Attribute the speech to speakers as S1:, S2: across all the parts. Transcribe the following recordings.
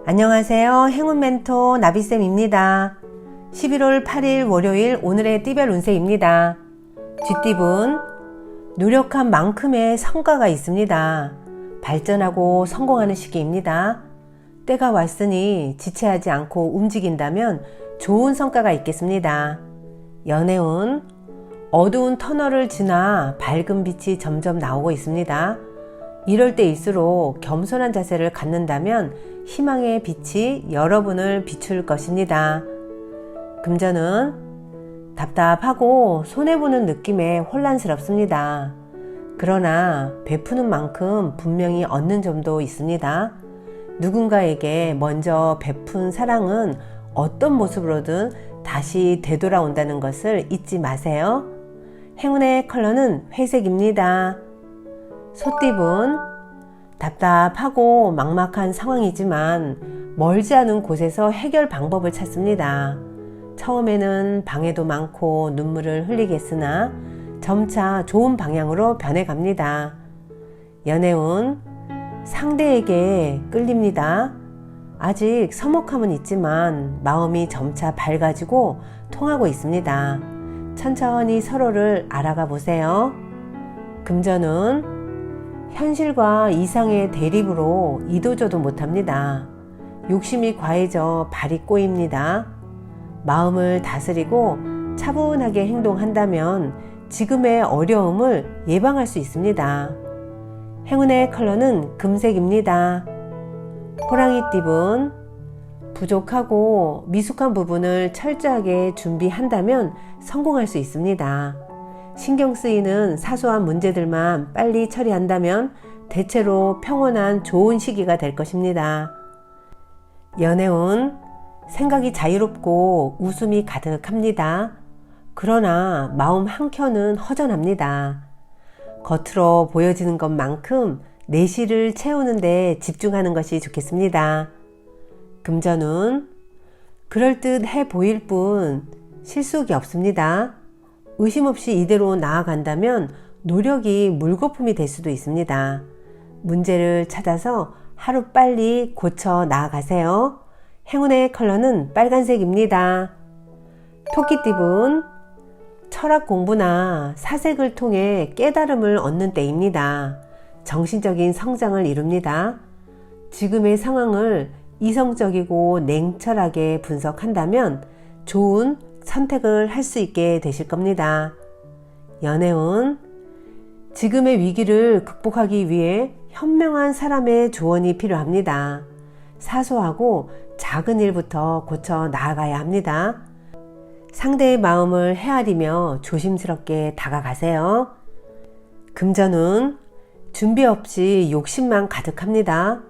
S1: 안녕하세요. 행운 멘토 나비쌤입니다. 11월 8일 월요일 오늘의 띠별 운세입니다. 쥐띠분, 노력한 만큼의 성과가 있습니다. 발전하고 성공하는 시기입니다. 때가 왔으니 지체하지 않고 움직인다면 좋은 성과가 있겠습니다. 연애운, 어두운 터널을 지나 밝은 빛이 점점 나오고 있습니다. 이럴 때일수록 겸손한 자세를 갖는다면 희망의 빛이 여러분을 비출 것입니다. 금전은 답답하고 손해보는 느낌에 혼란스럽습니다. 그러나 베푸는 만큼 분명히 얻는 점도 있습니다. 누군가에게 먼저 베푼 사랑은 어떤 모습으로든 다시 되돌아온다는 것을 잊지 마세요. 행운의 컬러는 회색입니다. 소띠분, 답답하고 막막한 상황이지만 멀지 않은 곳에서 해결 방법을 찾습니다. 처음에는 방해도 많고 눈물을 흘리겠으나 점차 좋은 방향으로 변해갑니다. 연애운, 상대에게 끌립니다. 아직 서먹함은 있지만 마음이 점차 밝아지고 통하고 있습니다. 천천히 서로를 알아가 보세요. 금전은 현실과 이상의 대립으로 이도저도 못합니다. 욕심이 과해져 발이 꼬입니다. 마음을 다스리고 차분하게 행동한다면 지금의 어려움을 예방할 수 있습니다. 행운의 컬러는 금색입니다. 호랑이띠분, 부족하고 미숙한 부분을 철저하게 준비한다면 성공할 수 있습니다. 신경 쓰이는 사소한 문제들만 빨리 처리한다면 대체로 평온한 좋은 시기가 될 것입니다. 연애운, 생각이 자유롭고 웃음이 가득합니다. 그러나 마음 한켠은 허전합니다. 겉으로 보여지는 것만큼 내실을 채우는 데 집중하는 것이 좋겠습니다. 금전운, 그럴듯해 보일 뿐 실속이 없습니다. 의심 없이 이대로 나아간다면 노력이 물거품이 될 수도 있습니다. 문제를 찾아서 하루빨리 고쳐 나아가세요. 행운의 컬러는 빨간색입니다. 토끼띠분, 철학 공부나 사색을 통해 깨달음을 얻는 때입니다. 정신적인 성장을 이룹니다. 지금의 상황을 이성적이고 냉철하게 분석한다면 좋은 선택을 할 수 있게 되실 겁니다. 연애운, 지금의 위기를 극복하기 위해 현명한 사람의 조언이 필요합니다. 사소하고 작은 일부터 고쳐 나아가야 합니다. 상대의 마음을 헤아리며 조심스럽게 다가가세요. 금전운, 준비 없이 욕심만 가득합니다.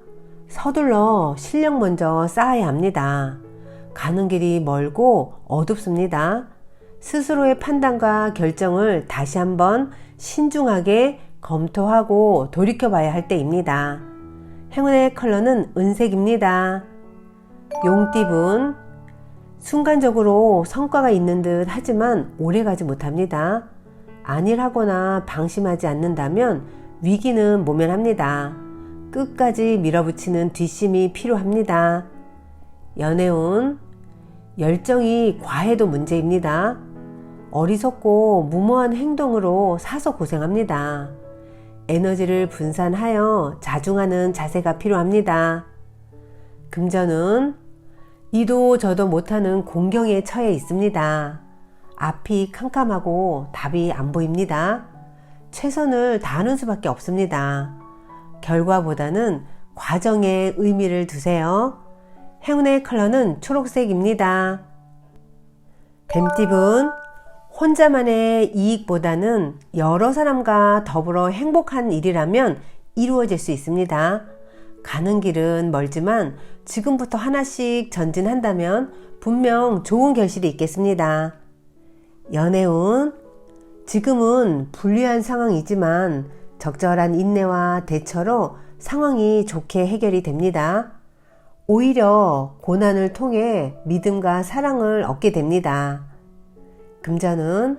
S1: 서둘러 실력 먼저 쌓아야 합니다. 가는 길이 멀고 어둡습니다. 스스로의 판단과 결정을 다시 한번 신중하게 검토하고 돌이켜봐야 할 때입니다. 행운의 컬러는 은색입니다. 용띠분, 순간적으로 성과가 있는 듯 하지만 오래가지 못합니다. 안일하거나 방심하지 않는다면 위기는 모면합니다. 끝까지 밀어붙이는 뒷심이 필요합니다. 연애운, 열정이 과해도 문제입니다. 어리석고 무모한 행동으로 사서 고생합니다. 에너지를 분산하여 자중하는 자세가 필요합니다. 금전은 이도 저도 못하는 공경에 처해 있습니다. 앞이 캄캄하고 답이 안 보입니다. 최선을 다하는 수밖에 없습니다. 결과보다는 과정에 의미를 두세요. 행운의 컬러는 초록색입니다. 뱀띠분, 혼자만의 이익보다는 여러 사람과 더불어 행복한 일이라면 이루어질 수 있습니다. 가는 길은 멀지만 지금부터 하나씩 전진한다면 분명 좋은 결실이 있겠습니다. 연애운, 지금은 불리한 상황이지만 적절한 인내와 대처로 상황이 좋게 해결이 됩니다. 오히려 고난을 통해 믿음과 사랑을 얻게 됩니다. 금전은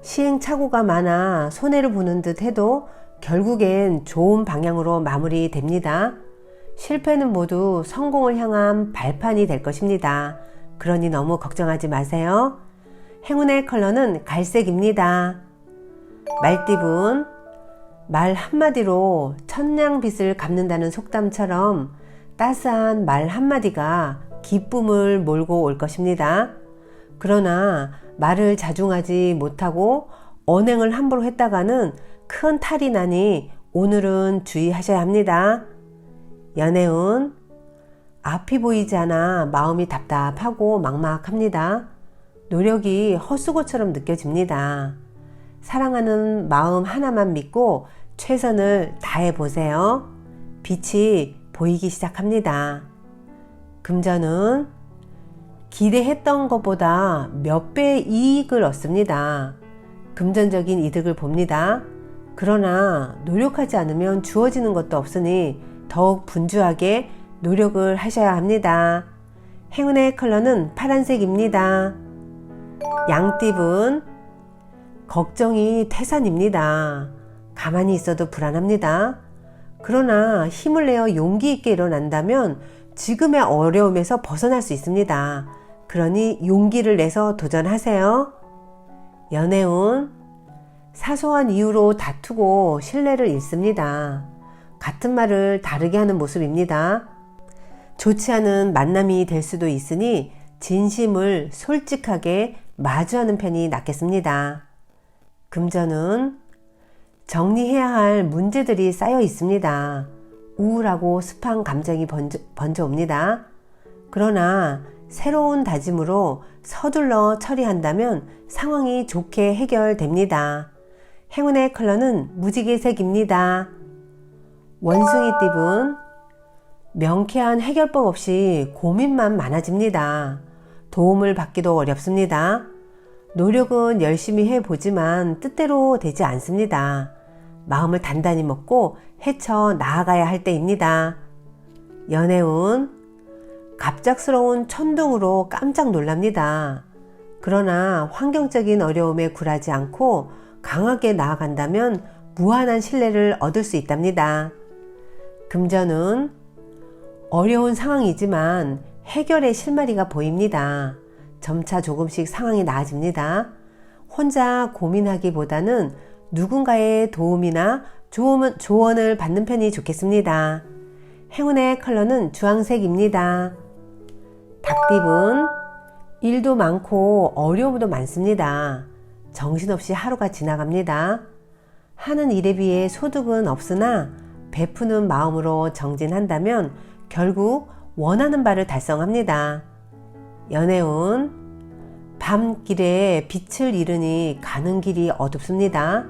S1: 시행착오가 많아 손해를 보는 듯 해도 결국엔 좋은 방향으로 마무리됩니다. 실패는 모두 성공을 향한 발판이 될 것입니다. 그러니 너무 걱정하지 마세요. 행운의 컬러는 갈색입니다. 말띠분, 말 한마디로 천냥빚을 갚는다는 속담처럼 따스한 말 한마디가 기쁨을 몰고 올 것입니다. 그러나 말을 자중하지 못하고 언행을 함부로 했다가는 큰 탈이 나니 오늘은 주의하셔야 합니다. 연애운, 앞이 보이지 않아 마음이 답답하고 막막합니다. 노력이 헛수고처럼 느껴집니다. 사랑하는 마음 하나만 믿고 최선을 다해 보세요. 빛이 보이기 시작합니다. 금전은 기대했던 것보다 몇 배의 이익을 얻습니다. 금전적인 이득을 봅니다. 그러나 노력하지 않으면 주어지는 것도 없으니 더욱 분주하게 노력을 하셔야 합니다. 행운의 컬러는 파란색입니다. 양띠분, 걱정이 태산입니다. 가만히 있어도 불안합니다. 그러나 힘을 내어 용기 있게 일어난다면 지금의 어려움에서 벗어날 수 있습니다. 그러니 용기를 내서 도전하세요. 연애운, 사소한 이유로 다투고 신뢰를 잃습니다. 같은 말을 다르게 하는 모습입니다. 좋지 않은 만남이 될 수도 있으니 진심을 솔직하게 마주하는 편이 낫겠습니다. 금전은 정리해야 할 문제들이 쌓여 있습니다. 우울하고 습한 감정이 번져옵니다. 그러나 새로운 다짐으로 서둘러 처리한다면 상황이 좋게 해결됩니다. 행운의 컬러는 무지개색입니다. 원숭이띠분, 명쾌한 해결법 없이 고민만 많아집니다. 도움을 받기도 어렵습니다. 노력은 열심히 해보지만 뜻대로 되지 않습니다. 마음을 단단히 먹고 헤쳐 나아가야 할 때입니다. 연애운, 갑작스러운 천둥으로 깜짝 놀랍니다. 그러나 환경적인 어려움에 굴하지 않고 강하게 나아간다면 무한한 신뢰를 얻을 수 있답니다. 금전은 어려운 상황이지만 해결의 실마리가 보입니다. 점차 조금씩 상황이 나아집니다. 혼자 고민하기보다는 누군가의 도움이나 조언을 받는 편이 좋겠습니다. 행운의 컬러는 주황색입니다. 닭띠분, 일도 많고 어려움도 많습니다. 정신없이 하루가 지나갑니다. 하는 일에 비해 소득은 없으나 베푸는 마음으로 정진한다면 결국 원하는 바를 달성합니다. 연애운, 밤길에 빛을 잃으니 가는 길이 어둡습니다.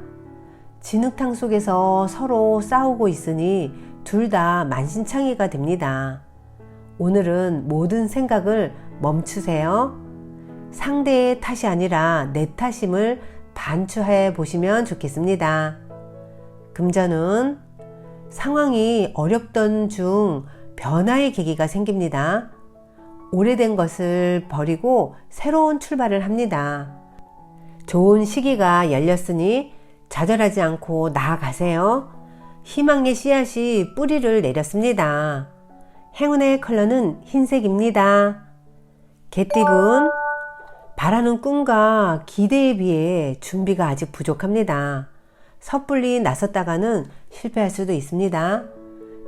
S1: 진흙탕 속에서 서로 싸우고 있으니 둘 다 만신창이가 됩니다. 오늘은 모든 생각을 멈추세요. 상대의 탓이 아니라 내 탓임을 반추해 보시면 좋겠습니다. 금전은 상황이 어렵던 중 변화의 계기가 생깁니다. 오래된 것을 버리고 새로운 출발을 합니다. 좋은 시기가 열렸으니 좌절하지 않고 나아가세요. 희망의 씨앗이 뿌리를 내렸습니다. 행운의 컬러는 흰색입니다. 개띠분, 바라는 꿈과 기대에 비해 준비가 아직 부족합니다. 섣불리 나섰다가는 실패할 수도 있습니다.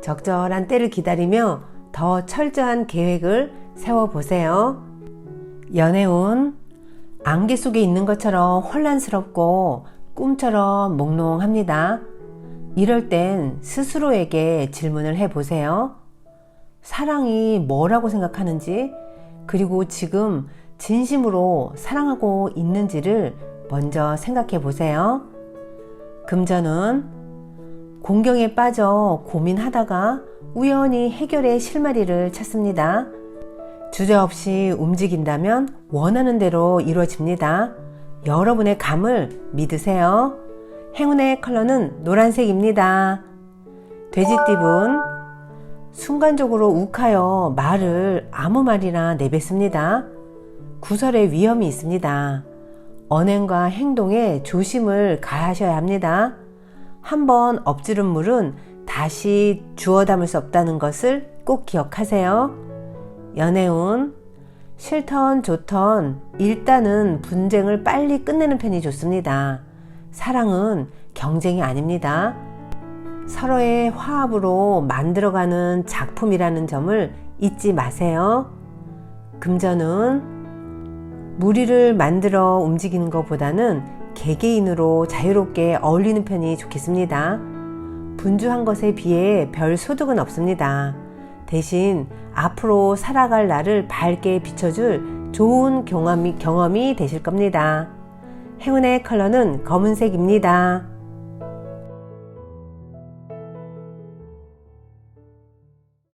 S1: 적절한 때를 기다리며 더 철저한 계획을 세워보세요. 연애운, 안개 속에 있는 것처럼 혼란스럽고 꿈처럼 몽롱합니다. 이럴 땐 스스로에게 질문을 해보세요. 사랑이 뭐라고 생각하는지, 그리고 지금 진심으로 사랑하고 있는지를 먼저 생각해 보세요. 금전은 공경에 빠져 고민하다가 우연히 해결의 실마리를 찾습니다. 주저없이 움직인다면 원하는 대로 이루어집니다. 여러분의 감을 믿으세요. 행운의 컬러는 노란색입니다. 돼지띠분, 순간적으로 욱하여 말을 아무 말이나 내뱉습니다. 구설의 위험이 있습니다. 언행과 행동에 조심을 가하셔야 합니다. 한번 엎지른 물은 다시 주워 담을 수 없다는 것을 꼭 기억하세요. 연애운, 싫던 좋던 일단은 분쟁을 빨리 끝내는 편이 좋습니다. 사랑은 경쟁이 아닙니다. 서로의 화합으로 만들어가는 작품이라는 점을 잊지 마세요. 금전은 무리를 만들어 움직이는 것보다는 개개인으로 자유롭게 어울리는 편이 좋겠습니다. 분주한 것에 비해 별 소득은 없습니다. 대신 앞으로 살아갈 나를 밝게 비춰줄 좋은 경험이 되실 겁니다. 행운의 컬러는 검은색입니다.